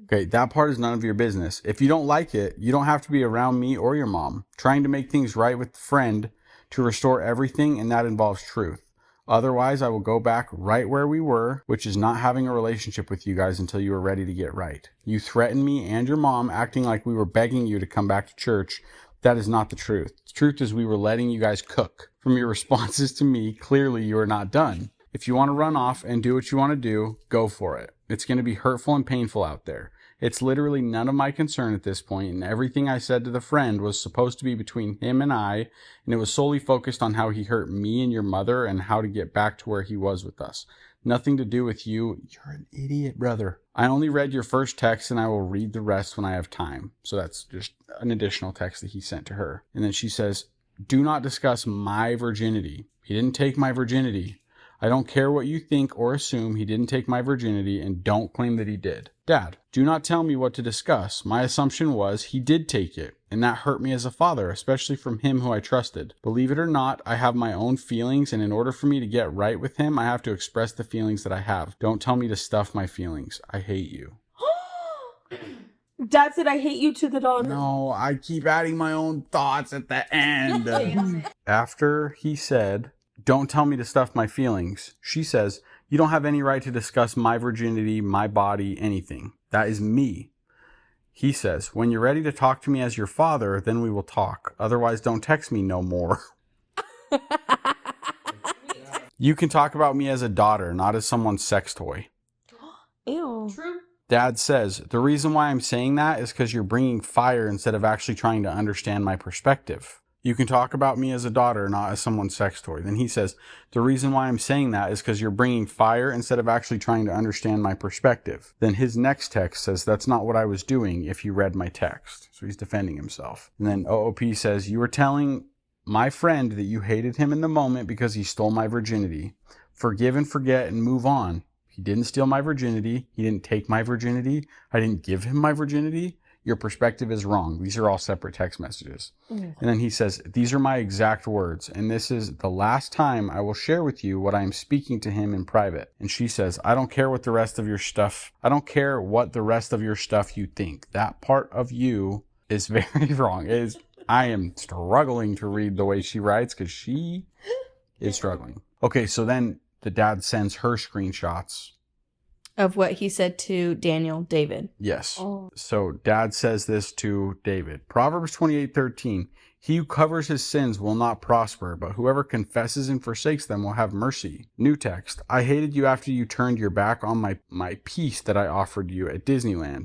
Okay, that part is none of your business. If you don't like it, you don't have to be around me or your mom. Trying to make things right with the friend to restore everything, and that involves truth. Otherwise, I will go back right where we were, which is not having a relationship with you guys until you are ready to get right. You threatened me and your mom, acting like we were begging you to come back to church. That is not the truth. The truth is we were letting you guys cook. From your responses to me, clearly you are not done. If you want to run off and do what you want to do, go for it. It's going to be hurtful and painful out there. It's literally none of my concern at this point, and everything I said to the friend was supposed to be between him and I, and it was solely focused on how he hurt me and your mother and how to get back to where he was with us. Nothing to do with you. You're an idiot, brother. I only read your first text, and I will read the rest when I have time. So that's just an additional text that he sent to her. And then she says, do not discuss my virginity. He didn't take my virginity. I don't care what you think or assume. He didn't take my virginity, and don't claim that he did. Dad, do not tell me what to discuss. My assumption was he did take it, and that hurt me as a father, especially from him who I trusted. Believe it or not, I have my own feelings, and in order for me to get right with him, I have to express the feelings that I have. Don't tell me to stuff my feelings. I hate you. Dad said, I hate you to the daughter. No, I keep adding my own thoughts at the end. After he said, don't tell me to stuff my feelings, she says, you don't have any right to discuss my virginity, my body, anything. That is me. He says, when you're ready to talk to me as your father, then we will talk. Otherwise, don't text me no more. You can talk about me as a daughter, not as someone's sex toy. Ew. True. Dad says, the reason why I'm saying that is because you're bringing fire instead of actually trying to understand my perspective. You can talk about me as a daughter, not as someone's sex toy. Then he says, the reason why I'm saying that is because you're bringing fire instead of actually trying to understand my perspective. Then his next text says, that's not what I was doing if you read my text. So he's defending himself. And then OOP says, you were telling my friend that you hated him in the moment because he stole my virginity. Forgive and forget and move on. He didn't steal my virginity. He didn't take my virginity. I didn't give him my virginity. Your perspective is wrong. These are all separate text messages. And then he says, these are my exact words, and this is the last time I will share with you what I am speaking to him in private. And she says, I don't care what the rest of your stuff, I don't care what the rest of your stuff you think. That part of you is very wrong. I am struggling to read the way she writes because she is struggling. Okay, so then the dad sends her screenshots Of what he said to Daniel, David. Yes. Oh. So dad says this to David. Proverbs 28:13. He who covers his sins will not prosper, but whoever confesses and forsakes them will have mercy. New text. I hated you after you turned your back on my peace that I offered you at Disneyland.